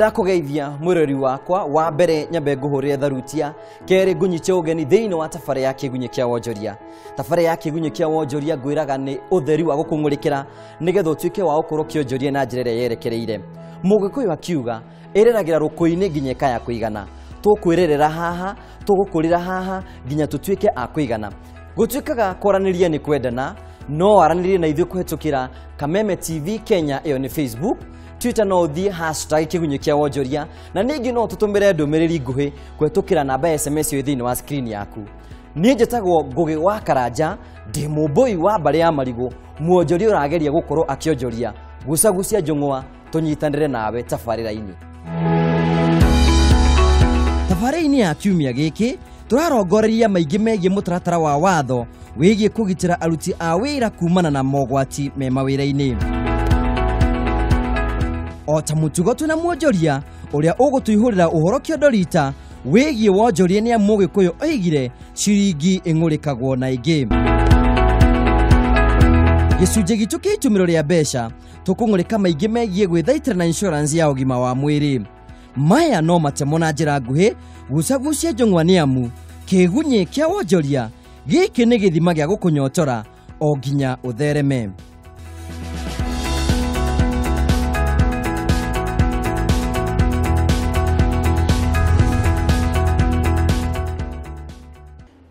ndakugeithia mwirori wakwa wa mbere nyambe nguhuria tharutia keri ngunyiche ugeni thiini wa tafari ya kigunye kia wonjoria tafari ya kigunye kia wonjoria ngwiraga ni utheri wa gukungurikira nigetho tuike wa ukoro kionjoria na njirere yerekereire mugikuyu akiuga ereragira rukuini nginya kaya kuigana tukwirerera haha tugukurira haha nginya tutuike a kuigana gutuikaga koraniria ni kwendana no aranirie na ithu kuhetukira Kameme TV Kenya iyo ni Facebook Twitter no thie hashtag kigunye kia wonjoria na ningi no tutumire ndumiriri nguhi kwetukira namba SMS yo thini wa screen yaku nie njitagwo Ngugi wa Karanja ndi mumbui wa mbari ya marigo muonjoria urageria gukorwo akionjoria gucagucia njungwa tunyitanire nawe tafarira-ini tafarira-ini ya kiumia giki turarongoreria maingi megie mutaratara wa watho wigie kugitira aruti a wira kumana na mogwati me mawira-ini ota mutugo tuna muonjoria uria ugutuihurira uhoro kiondorita wigie wonjoria ni amugikuyu oigire ciringi ingurikagwo na ingi gicunje gitu kiitumiro ria besha tukungurika maingi megie gwithaitira na insurance ya ugima wa mwiri maya no matemo na njira nguhi gucagucia njungwa ni amu kigunye kia wonjoria giki ni githima gia gukunyotora o nginya uthereme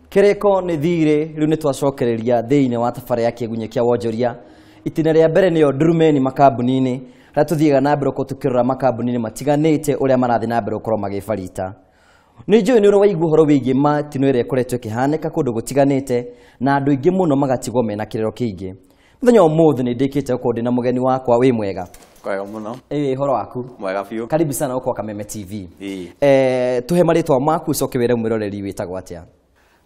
Kereko ni thire riu ni twacokereria thiini wa tafari ya kigunye kia wonjoria itina ria mbere niyo ndurumeni makambuni-ini ra tuthiega na mbere ko tukirora makambuni-ini matiganite uria marathi na mbere ukorwo magibarita ni njui ni uri waigua horo wigie matino ire koretwo kihanika kundu gutiganite na andu ingi muno magatigwo mena kirero kiingi muthenya umuthi ni ndikite uko ndi na mugeni wakwa wi mwega kwega muno horo waku mwega biu karibu sana uko Kameme TV tuhe maritwa maku coke wire mwiroreri witagwo atia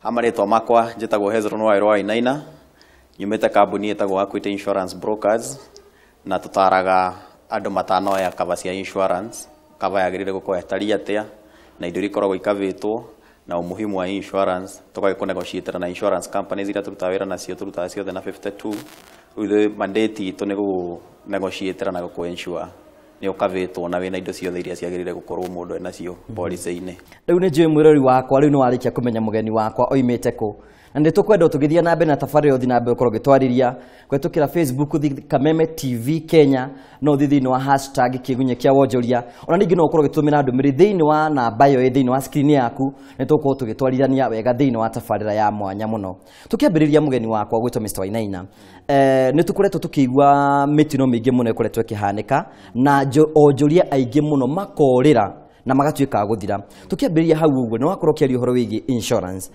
amaretwa makwa njitagwo Hezron Wairũ Wainaina nyumite kambuni etagwo Equity Insurance Brokers na tutaraga andu matano ya cover cia insurance cover yagirire gukorwo etaria atia na indo ikoragwo ikavitwo na umuhimu wa insurance tukagiko negotiate na insurance companies ira turutawira nacio turutaga ciothe na 52 with mandate itu ni gu negotiate na ku insure ni ukavitwo na wina indo ciothe iria ciagirire gukorwo mundu enacio policy-ini riu ni njui mwirori wakwa riu ni warikia kumenya mugeni wakwa oimite ku na nditukwenda tugithia na mbere na tafari yo thina mbere korwo gitwariria kwetukira Facebook Kameme TV Kenya no thithini wa hashtag kigunye kia wonjoria ona ningi no korwo gitumira ndumiri thini wa namba yo thini wa screen yaku ni tukorwo tugitwarirania wega thini wa tafarira ya mwanya muno tukiambiriria mugeni wakwa gwitwo Mr. Wainaina ni tukoretwo tukiigua mitino mingi muno ikoretwo ikihanika na onjoria aingi muno makorira na magatuika guthira tukiambiriria hau uguo ni wakorwo kiario horo wigi insurance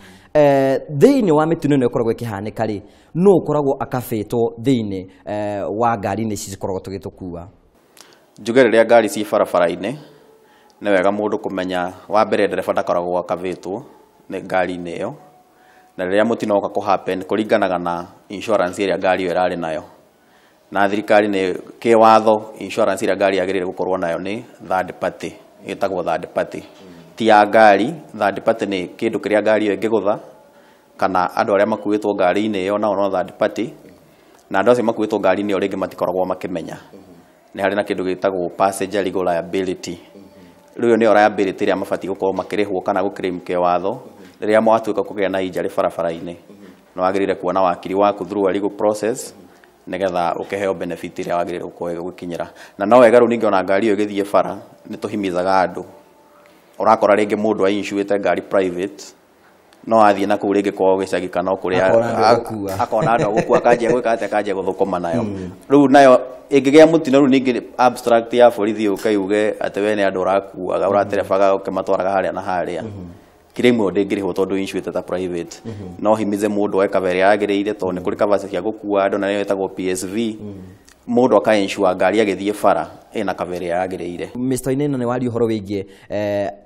thini wa mitino no ikoragwo ikihanika ri no ukoragwo akafetwo thini wa ngari ni cikoragwo tugitukua njugere ria ngari ci barabara-ini ni wega mundu kumenya wa mbere ndereba ndakoragwo akavitwo ni ngari-ini iyo na riria mutino oka ku happen kuringanaga na insurance iria ngari iyo irari nayo na thirikari ni kiwatho insurance iria ngari yagirire gukorwo nayo ni third party itagwo third party ti ya ngari third party ni kindu kiria ngari iyo ingigutha kana andu aria makuitwo ngari-ini iyo nao no third party na andu acio makuitwo ngari-ini iyo ringi matikoragwo makimenya ni hari na kindu gitagwo passenger legal liability riu ni liability iria mabati gukorwo makirihwo kana guclaim kiwatho riria mwatuika kugia na injari barabara-ini no wagirire kuona wakiri waku through a legal process nigetha ukeheo benefit iria wagirire gukorwo gukinyira na no wega ru ningi ona ngari iyo igithie bara ni tuhimithaga andu urakora ringi mundu a insure ngari private no athie na ku ringi kwao gicagi kana kuria akona andu agukua kanjia gwika ate kanjia guthukuma nayo riu nayo ingigia mutino ru ningi abstract ya borithi ukaiuge ate we ni andu urakuaga uraterebaga ukimatwaraga haria na haria kirimo ndingirihwo tondu insure ta private no himize mundu eka vere yagirire to ni kuri kavasi cia gukua andu na niyo etagwo PSV mundu akainsure ngari agithie bara ina kavere yagirire Mr. Wainaina ni wari horo wigie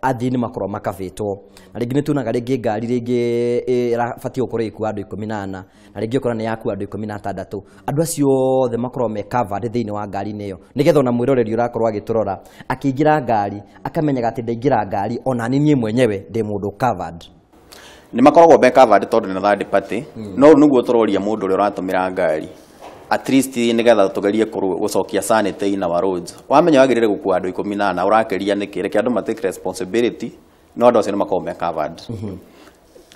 athini makorwo makavitwo na ringi nitunaga ringi ngari ringi irabati gukorwo ikua andu 18 na ringi ukora ni yaku andu 16 andu acio othe makorwo me covered thini wa ngari-ini iyo nigetha ona mwiroreri urakorwo agiturora akiingira ngari akamenyaga ati ndaingira ngari ona ni mwenyewe ndi mundu covered ni makoragwo be covered tondu ni third party no nuguo turoria mundu uri uratumira ngari at least nigetha tugerie gucokia sanity in our roads wamenya wagirire gukua andu 18 urakeria nikire kia andu matake responsibility no andu acio ni makome covered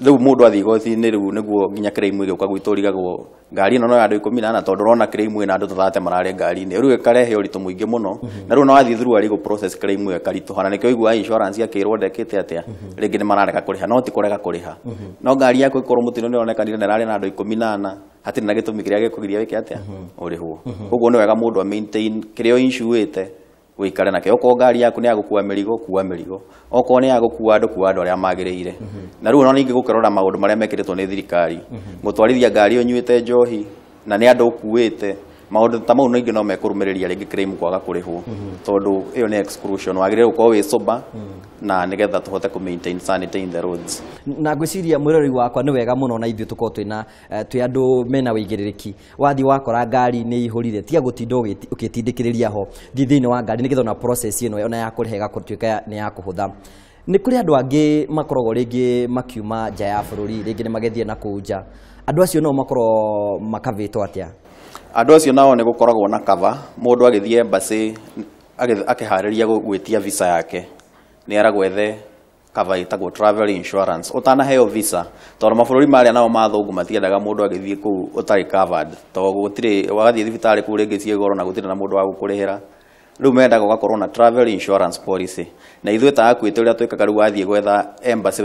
riu mundu athi goti-ini riu niguo nginya crime igeuka gwiturigagwo ngari ino no ya andu 18 tondu rona crime ina andu 30 marare ngari-ini riu ikarehe uritu muingi muno na riu no wathi through ari go process crime ikarituhana nikio igua insurance yakirwo ndekite atia ringi ni marareka kuriha no ti kurega kuriha no ngari yako ikorwo mutino ni onekanire nerari na andu 18 hatiri na gitumi kiria gikugiria wiki atia urihwo uguo ni wega mundu a maintain kirio insuite wikare na kio ko ngari yaku ni yagukua mirigo kuwa mirigo oko ni yagukua andu aria magiriire na riu no ningi gukerora maundu maria mekiritwo ni thirikari gutwarithia ngari unyuite njohi na ni andu ukuite maundu ta mau ningi no mekurumiriria ringi crime kwaga kurihwo tondu iyo ni exclusion wagirire uko wi sober na nigetha tuhote ku maintain sanity in the roads na gwiciria mwirori wakwa ni wega muno na ithuĩ tukorwo twina twi andu mena wĩigĩrĩrĩki wathi wakora ngari nĩ ihũrire tiga gũtinda ũgĩtindĩkĩrĩria ho thi thĩinĩ wa ngari nĩgetha ona process ĩno ona ya kũrĩha ĩgatuĩka nĩ ya kũhũtha nĩ kũrĩ andũ angĩ makoragwo rĩngĩ makiuma nja ya bũrũri rĩngĩ nĩ magethie na kũu nja andũ acio no makorwo makavĩtwo atĩa andu acio nao ni gukoragwo na cover mundu agithie embassy akihariria gwitia visa yake ni aragwethe cover itagwo travel insurance utanaheo visa tondu mabũrũri maria nao mathũngũ matiendaga mundu agithie kuu utari covered to gutire wagathie thibitari kuu ringi ciegoro na gutire na mundu wa gukurihira riu mendaga ugakorwo na travel insurance policy na ithuĩ ta akuĩte ũrĩa twĩkaga rĩu wathiĩ gwetha embassy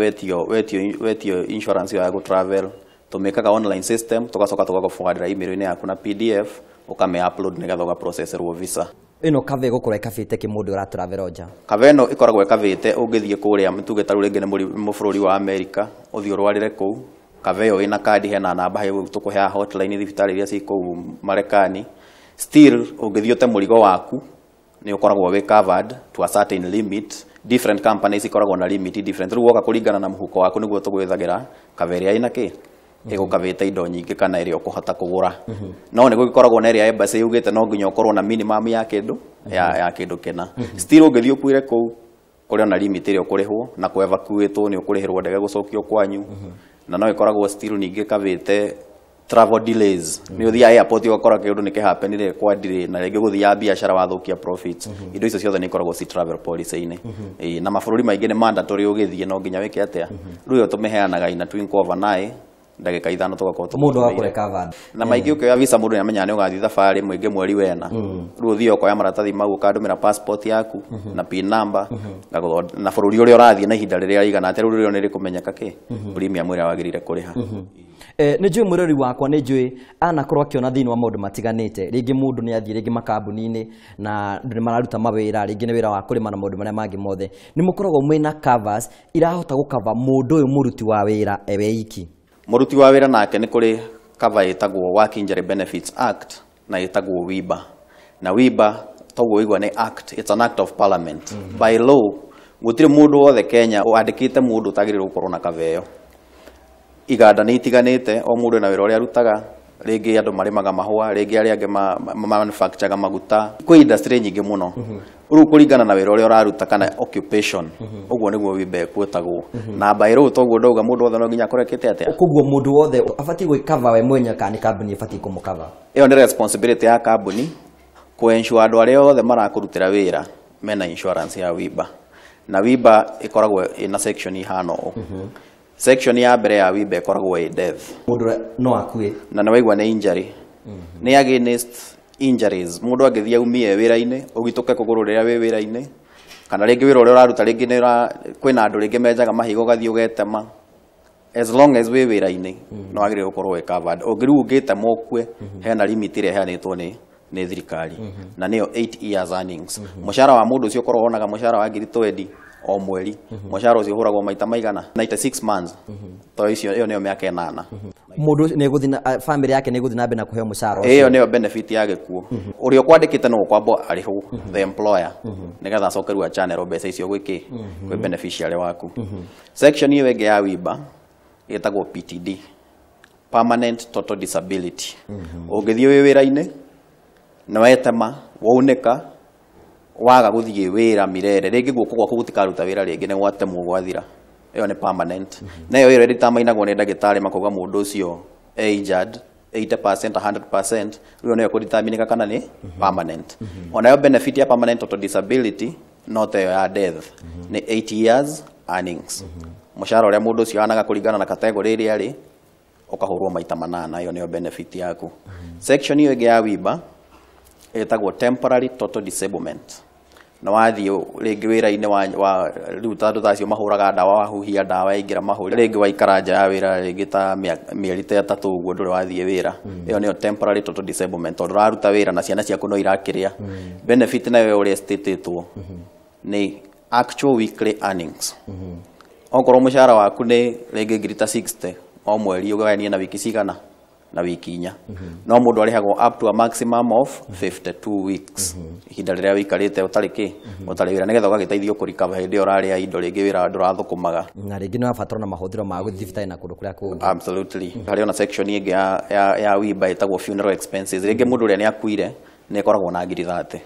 wetio insurance ya travel tumekaga online system tugacoka tugakũbũgadĩra email-inĩ yaku na PDF ukame upload nigetha uga processerwo visa ino kave gukora ikavite ki mundu ura travel nja kave ino ikoragwo ikavite ungithie kuria mtuge taru ringi ni mũbũrũri wa America uthio rwarire kuu kave yo ina kadi hena namba hayo tukuhea hotline thibitari iria ci kuu Marekani still ungithio te mũrigo waku ni ukoragwo we covered to a certain limit different companies ikoragwo na limit different riu woka kuringana na muhuko waku niguo tugwithagira kave ria ina ki igukavite indo nyingi kana iria ukuhota kugura no ni gukoragwo na iria embassy yugite no nginya ukorwo na minimum ya kindu ya kindu kina still ungithio kuire kuu kuri na limit iria ukurihwo na ku evacuate ni ukurihirwo ndege gucokio kwanyu na no ikoragwo still ningi kavite travel delays ni uthia airport ugakora kindu nikihapenire kwa delay na ringi guthia biashara wathukia profits indo icio ciothe ni ikoragwo ci travel policy-ini na mabũrũri maingĩ ni mandatory ugithie no nginya wike atia riu tumeheanaga ina twink overnight ndagika ithano tugakorwo mundu wakore covered na maingĩ ukioya visa mundu nĩamenya nĩ ugathi thabarĩ mwĩngĩ mweri wena rĩu uthie okoya maratathi mau ukandũmĩra passport yaku na pin number na bũrũri ũrĩa ũrathiĩ na ihinda rĩrĩa igana atĩ rĩu rĩrĩa nĩ rĩkũmenyeka kĩ premium ũrĩa wagĩrĩire kũrĩha nĩ njũĩ mwĩrori wakwa nĩ njũĩ anakorwo akĩona thĩinĩ wa maũndũ matiganĩte rĩngĩ mũndũ nĩ athiĩ rĩngĩ makambuni-inĩ na nĩ mararuta mawĩra rĩngĩ nĩ wĩra wa kũrĩma na maũndũ marĩa mangĩ mothe nĩ mũkoragwo mwĩna covers irahota gũkava mũndũ ũyũ mũruti wa wĩra ewe iki muruti wa wira nake ni kuri cover itagwo Work Injury Benefits Act na itagwo WIBA na WIBA toguo igwa ni act it's an act of parliament by law gutire mundu wothe Kenya wandikite mundu utagirira gukorwo na cover iyo iganda ni itiganite o mundu na wira uria arutaga ringi andu marimaga mahua ringi aria angi manufacture maguta kwa industry nyingi muno riu kuringana na wira uria uraruta kana occupation uguo niguo WIBA kwetagwo na by law toguo ndauga mundu wothe no nginya akorekete atia koguo mundu wothe abatie gwikava we mwenye kana company ibatie kumukava iyo ni responsibility ya company ku ensure andu aria othe marakurutira wira mena insurance ya WIBA na WIBA ikoragwo ina section ihano section ya mbere ya WIBA ikoragwo i death mundu no akue na nawaigwa ni injury ni against injuries mundu agithia umie wira-ini ugituke kuguru riria wi wira-ini kana ringi wira uria uraruta ringi ni kwina andu ringi menjaga mahigo gathii ugetema as long as we wira-ini no agire gukorwo we covered ongiru ungitema ukue hena limit iria heanitwo ni thirikari na niyo 8 years earnings mushara wa mundu ucio korwo onaga mushara wa 20 o mweri mushara ucio huragwo maita maigana 96 months to icio iyo niyo miaka 8 mundu ne guthina family yake ne guthina be na kuheo mushara iyo niyo benefit ya gikuo urio kwandikite no kwambo ariho the employer nigetha acokeru a channel mbeca icio gwiki kwi beneficiary waku section iyo enge ya WIBA itagwo PTD permanent total disability ungithio wi wira-ini na wetema waunika waga guthie wira mirere ringi guoko gwaku gutikaruta wira ringi ni gwatemwo gwathira iyo ni permanent na iyo ire determinagwo ni ndagitari makuga mundu ucio injured 80%, 100%, huyo ndio kudetermine kana ni permanent. Onayo benefit ya permanent total disability not ya death ni 8 years earnings. Mushara uria mundu ucio anaga kuringana na category iri ari ukahurwo maita 8, hiyo ndio benefit yaku. Section hiyo ya WIBA etagwo temporary total disablement. Na wathi ringi wira-ini wa riu tandu tacio mahuraga ndawa wahuhia ndawa ingira mahuri ringi waikara nja ya wira ringi ta mieri ta 3 uguo nduri wathie wira iyo niyo temporary total disablement tondu raruta wira na ciana ciaku no irakiria. Benefit nayo uri statetwo ni actual weekly earnings. Okorwo mushara waku ni ringi ngiri 60 o mweri ugawania na wiki cigana na wiki 4 no mundu arihagwo up to a maximum of 52 weeks ihinda riria wikarite utariki utari wira nigetha ugagiteithio kurikava hindi uraria indo ringi wira ndurathukumaga na ringi no abatara na mahuthiro ma guthibitari na kundu kuria kungi. Absolutely. Hari ona section ingi ya WIBA etagwo funeral expenses. Ringi mundu uria ni akuire ni akoragwo na ngiri 30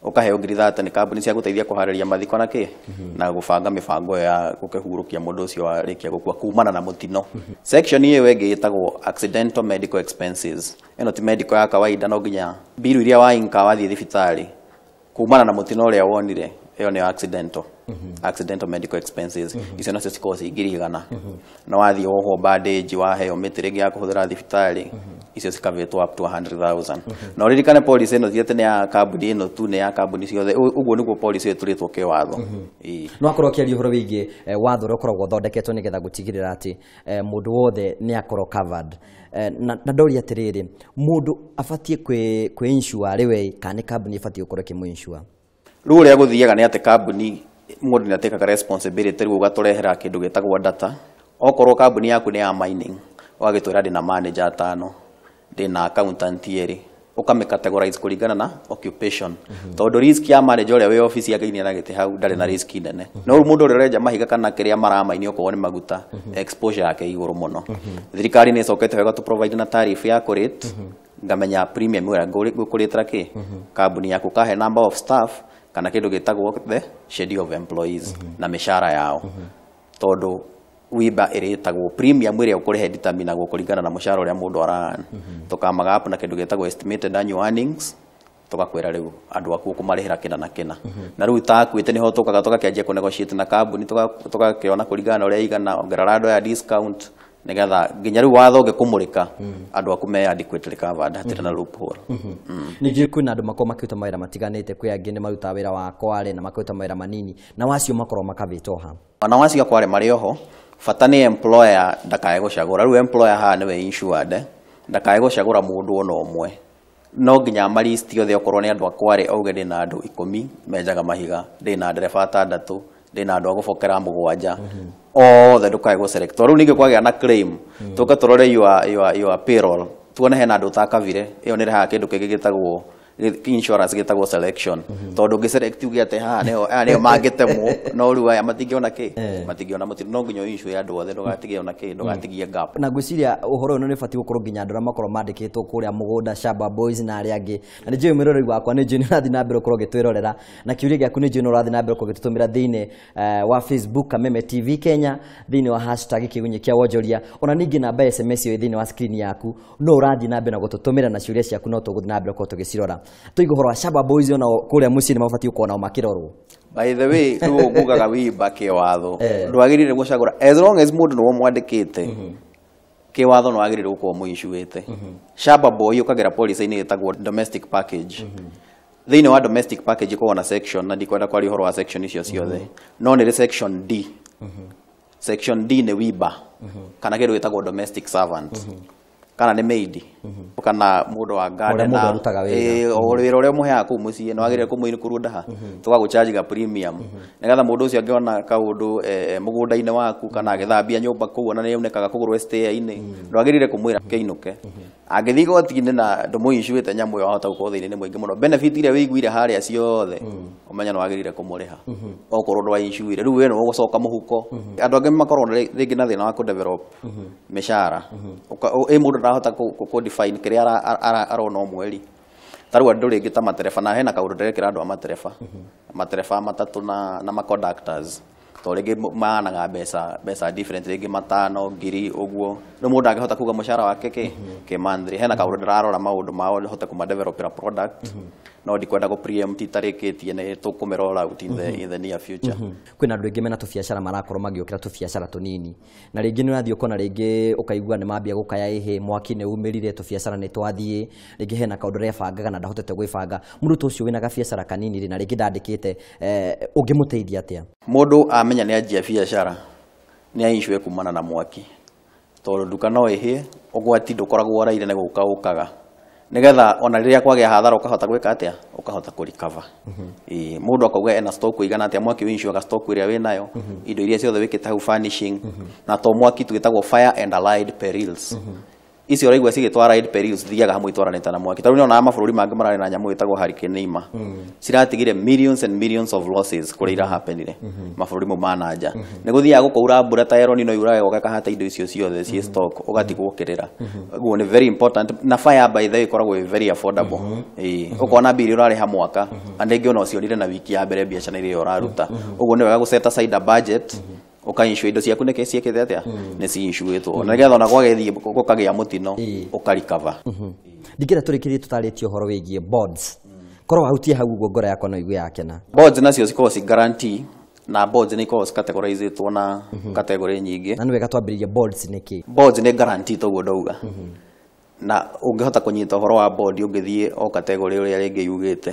ukaheo ngiri 30 ni kambuni cia guteithia kuhariria mathiko na ki na gubanga mibango ya gukihurukia mundu ucio warikia gukua kumana na mutino. Section hiyo ĩngĩ ĩtagwo accidental medical expenses. Ino ti medical ya kawaida, no nginya biru iria wainka wathie thibitari kumana na mutino uria wonire, iyo ni accidental. Accidental medical expenses icio nacio cikoragwo cingiri 100 no wathie wohwo bandage waheo miti ringi ya kuhuthira thibitari icio cikavetwo up to 100,000 no ririkane policy ino thiete ni ya kambuni ino tu, ni ya kambuni ciothe. Uguo niguo policy ituritwo kiwatho. No akorwo kiaria uhoro wigie watho uria ukoragwo thondeketwo nigetha gutigirira ati mundu wothe ni akorwo covered. Na ndori atiriri mundu abatie kwi insure riwe kana kambuni ibatie gukorwo kimu insure. Riu ria guthiaga ni ati kambuni mundu ni ateka responsibility riu ugaturehera kindu gitagwo data. Okorwo kambuni yaku ni ya mining wagitwira ndi na manager 5 ndi na accountant 2 ukame-categorize kuringana na occupation. Tondu risk ya manager uria wi office yake ni anagite hau ndari na risk nene. No mundu uria urenja mahiga kana kiria maramaini okorwo ni maguta exposure yake iguru muno. Thirikari ni cokete wega tu provide na tariff ya rate ngamenya premium uria ngukuritira ki kambuni yaku kahe number of staff kana kindu gitagwo the schedule of employees na mishara yao. Tondu WIBA iretagwo premium iria ukurihe determinagwo kuringana na mushara uria mundu arana. Tukamaga hapo na kindu gitagwo estimated annual earnings tugakwira riu andu aku kumarihira kina na kina. Na riu takwite niho tukaga tugakianjia ku negotiate na kambuni tugakiona kuringana uria igana ongerera ando ya discount nigetha nginya riu watho ugikumurika andu aku me adequately covered hatire na loophole. Ningi kwina andu makoma makiuta mawira matiganite kwi angi ni maruta wira wa kware na makiuta mawira manini na wacio makorwo makavitwo ha. Ona wacio kware mari oho fata ni employer ndakae gucagura. Riu employer ha ni we insured ndakae gucagura mundu ona umwe. No nginya maristi othe okorwo ni andu akware auge ndi na andu 10 menjaga mahiga, ndi na ndereba 6, ndi na andu agubokera 7 othe ndukae gu select. Riu ningi kwagia na claim tuka turore your payroll tuone hena andu utakavire, iyo ni reha kindu kingi gitagwo insurance gitagwo selection. Tondu ngiselect uge ate ha ne mangitemwo no riu aya matingiona ki matingiona mutino. No nginya insure andu othe ndugatigiona ki ndugatigie gap. Na ngwiciria uhoro no ni bati gukorwo nginya andu makorwo mandikitwo kuria mugunda Shaba Boys na ari angi. Na nje miroreri wakwa ni njini rathi na mbere ukorwo gitwirorera na kiuria giaku ni njini urathi na mbere ukorwo gitutumira thiini wa Facebook Kameme TV Kenya thiini wa #kigunyi kia wonjoria. Ona ningi namba SMS yo thiini wa screen yaku no urathi na mbere na gututumira na ciuria ciaku no tuguthi na mbere ukorwo tugicirora. Tuigo horo Shaba Boys ona kuria mucii ni mabati ukorwo na makirorwo. By the way tu ngugaga WIBA kiwatho ndwagirire gucagura as long as mundu no mwandikite kiwatho no agirire gukorwo muishuite. Shaba Boy ukagera policy ni itagwo domestic package. Thiini wa domestic package ko na section na ndikwenda kwari horo wa section icio ciothe no ni section D. Section D ni WIBA kana kindu gitagwo domestic servant kana ni maid kana mundu wa gardener wira uria muheaga ku mucii no agire kumuini kurundaha tugagucharge ga premium nigetha mundu ucio angiona kaundu mugunda-ini waku kana agithambia nyumba kuu na nionekaga kugurwo stay-ini ndwagirire kumwira kiinuke. Angithii gotini na ndumuishuite nyamu yo ahota gukorwo thiini ni mwingi muno. Benefit iria wiguire haria ciothe umenya no agirire kumuriha okorwo ndwa insure. Riu we no ugucoka muhuko. Andu angi makorwo ringi na thina wa ku develop mishara mundu ndahota ku define kiria arona mweri. Taru andu ringi ta matereba na hena kaundu nderekera andu a matereba 3 na ma conductors to rĩngĩ maanaga mbeca different rĩngĩ 5,000 ngiri ũguo no mũndũ angĩhota kuga mũcara wake ke monthly hena kaũndũ ndĩrarora maũndũ mao hote kuma develop product no ndikwenda go preempt tarĩkĩtie nĩ tũkũmĩrola out in the near future kwĩna andũ aingĩ mena tũbiacara marakorwo magĩokĩra tũbiacara tũnini na rĩngĩ nĩ ũrathiĩ ũkona rĩngĩ ũkaigua nĩ mambia gũkaya ĩhĩ mwaki nĩ umĩrire tũbiacara nĩ twathiĩ rĩngĩ hena kaũndũ rebangaga na ndahotete gwĩbanga mũndũ ta ũcio wĩna gabiacara kanini na rĩngĩ ndandĩkĩte ũngĩmũteithia atĩa mũndũ amenya nĩ anjia biacara nĩ aishwe kumana na mwaki tondũ nduka no ĩhĩ ũgwati ndũkoragwo waraire nĩ gũkaga nigetha ona rĩrĩa kwagĩa hathara ukahota gwĩka atĩa ukahota ku recover mũndũ akauga ena stock kuigana atĩa mwaki wĩncio ga stock ĩrĩa wĩnayo indo iria ciothe wĩkĩte hau furnishing na to mwaki twĩtagwo fire and allied perils ici ũraigua cigĩtwara allied perils thiaga hamwe itwaranĩte na mwaki tondũ nĩona mabũrũri mangĩ mararĩ na nyamũ ĩtagwo hurricane Irma ciratigire millions and millions of losses kũrĩa irahapenire mabũrũri mau ma nanja nĩ gũthiaga gũkaura mbura ta Elnino no yuraga ũgakahata indo icio ciothe ciĩ stock ũgatigwo kĩrĩra ũguo nĩ very important na fire by the way ikoragwo very affordable ũkona bili ũrarĩha mwaka andĩngĩ ona ũcionire na wiki ya mbere biacara iria ũraruta ũguo nĩ wega gũset aside a budget ukainsure indo ciaku nĩ ciĩkĩte atĩa nĩ ciinshuĩtwo na nĩgetha ona gwagĩthiĩ gũkagĩa mũtino ũkarikava ndingĩra tũrĩkĩrie tũtarĩtie ũhoro wĩgiĩ bonds korwo wahutie hau ũguo ngoro yakwa no igue yakena bonds nacio cikoragwo ci guarantee na bonds nĩ ikoragwo categorizĩtwo na category nyingĩ na nĩ wega twambĩrĩrie bonds nĩkĩ bonds nĩ guarantee toguo ndauga na ũngĩhota kũnyita ũhoro wa bond ũngĩthiĩ o category ũrĩa rĩngĩ yugĩte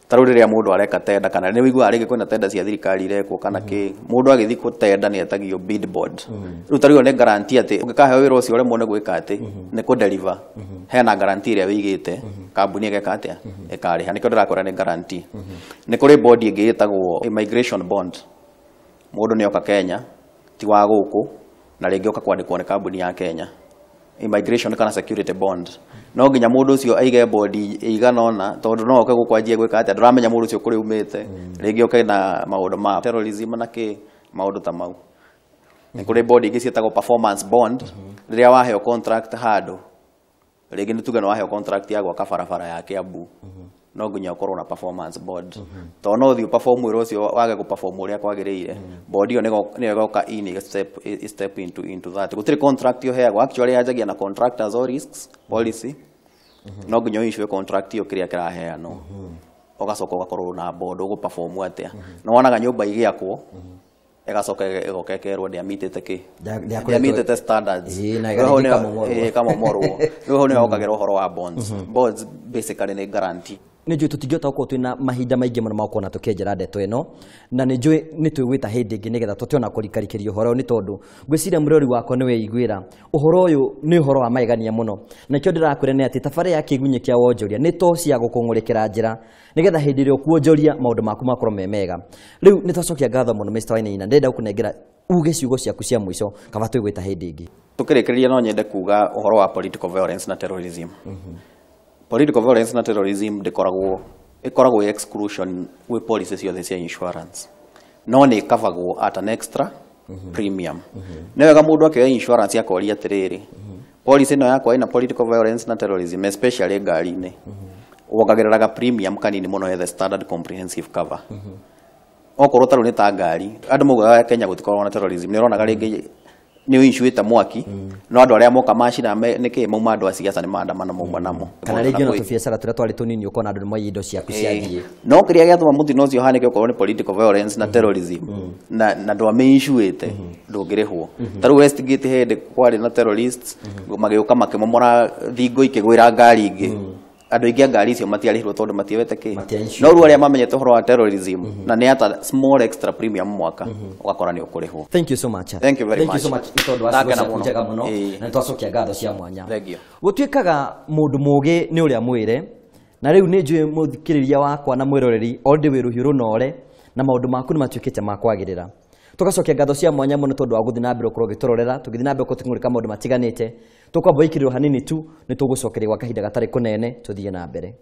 tarũ rĩrĩa mũndũ areka tenda kana nĩ wĩiguaga rĩngĩ kwĩna tenda cia thirikari irekwo kana kĩ mũndũ agĩthiĩ gũtenda nĩ etagio bid bond rĩu tarĩo nĩ guarantee atĩ ũngĩkaheo wĩra ũcio ũremwo nĩ gwĩka atĩ nĩ kũ deliver hena guarantee ĩrĩa wĩigĩte kambuni ĩgeka atĩa ĩkarĩha nĩkĩo ndĩrakwĩra nĩ guarantee nĩ kũrĩ bond ĩngĩ ĩtagwo immigration bond mũndũ nĩ oka Kenya ti wa gũkũ na rĩngĩ oka kwandĩkwo nĩ kambuni ya Kenya immigration kana security bond no nginya mũndũ ũcio aige bodi ĩigana ona tondũ no oke gũkwanjia gwĩka atĩa ndũramenya mũndũ ũcio kũrĩa umĩte rĩngĩ oke na maũndũ ma terrorism na kĩ maũndũ ta mau nĩ kũrĩ bodi ingĩ ciĩtagwo performance bond rĩrĩa waheo contract handũ rĩngĩ nĩ tuge nĩ waheo contract ya gwaka barabara ya Kiambu no nginya ũkorwo na performance board tondũ no ũthiĩ perform wĩra ũcio wage gũperform ũrĩa kwagĩrĩire board ĩyo nĩyo ĩgoka in step into that gũtirĩ contract ũheagwo actually yanjagia na contractors or risks policy no nginya ũicwe contract ĩyo kĩrĩa kĩraheanwo ũgacoka ũgakorwo na board ũgũperform atĩa no wonaga nyũmba igĩakwo ĩgacoka ĩgoka ĩkerwo ndĩamitĩte kĩ ndĩamitĩte standards kama morwo rĩu nĩ hokagĩra ũhoro wa bonds basically nĩ guarantee nĩ njũĩ tũtingĩhota gũkorwo twĩna mahinda maingĩ mũno makorwo na tũkĩenjera ndeto ĩno na nĩ njũĩ nĩ twĩgwĩta hĩndĩ ĩngĩ nĩgetha tũtiona kũrikarikĩria ũhoro nĩ tondũ ngwĩciria mũrori wakwa nĩ weiguĩra ũhoro ũyũ nĩ ũhoro wa magegania mũno na kĩo ndĩrakwĩra nĩ atĩ tabarĩra ya kĩgunyĩ kĩa wonjoria nĩ to cia gũkũng'ũrĩkĩra njĩra nĩgetha hĩndĩ ĩrĩa ũkuonjoria maũndũ maku makorwo me mega rĩu nĩ twacokia ngatho mũno Mr. Wainaina ndĩrenda gũkũnengera uge ciugo ciaku cia mũico kaba twĩgwĩta hĩndĩ ĩngĩ tũkĩrĩkĩrĩria no nyende kuga ũhoro wa political violence na terrorism political violence na terrorism ĩkoragwo exclusion with policy ciothe cia insurance no nĩ kavagwo at an extra premium nĩ wega mũndũ akĩoya insurance akoria atĩrĩrĩ policy ĩno yakwa ĩna political violence na terrorism especially ngari-inĩ wongagĩrĩraga premium kanini mũno the standard comprehensive cover okorwo tarũ nĩ ta ngari andũ maugaga Kenya gũtikoragwo na terrorism nĩ ũronaga rĩngĩ nĩ ũinshuĩte mwaki no andũ arĩa moka macina nĩkĩ mauma andũ a siasa nĩ maandamana mauma namo kana rĩngĩ no tũbiacara tũrĩa twarĩ tũnini ũkona andũ nĩ moya indo ciaku ciathiĩ no kĩrĩa gĩatũma mũtino ũcio ũhanĩke okorwo nĩ political violence na terrorism na andũ amĩinshuĩte ndũngĩrĩhwo tarĩu Westgate hĩndĩ kwarĩ na terrorists magĩũka makĩmomora thingo ikĩgwĩra ngari ingĩ andũ aingĩ ngari icio matiarĩhirwo tondũ matiwete kĩ no rĩu arĩa mamenyete ũhoro wa terrorism na nĩ ata small extra premium mwaka ũgakora nĩ ũkũrĩhwo thank you so much thank you very much nĩ tondũ wa ciugo njega mũno na nĩ twacokia ngatho cia mwanya gũtuĩkaga mũndũ mũũgĩ nĩ ũrĩa mwĩre na rĩu nĩ njũĩ mũthikĩrĩria wakwa na mwĩroreri already wĩ rũhiũ rũnore na maũndũ maku nĩ matuĩkĩte ma kwagĩrĩra tugacokia ngatho cia mwanya mũno tondũ wa gũthiĩ na mbere ũkorwo ũgĩtũrorera tũgĩthiĩ na mbere gũtũng'ũrĩka maũndũ matiganĩte tũkwamba ikĩrĩrwo hanini tu nĩ tũgũcokeria gwa kahinda gatarĩ kũnene tũthiĩ na mbere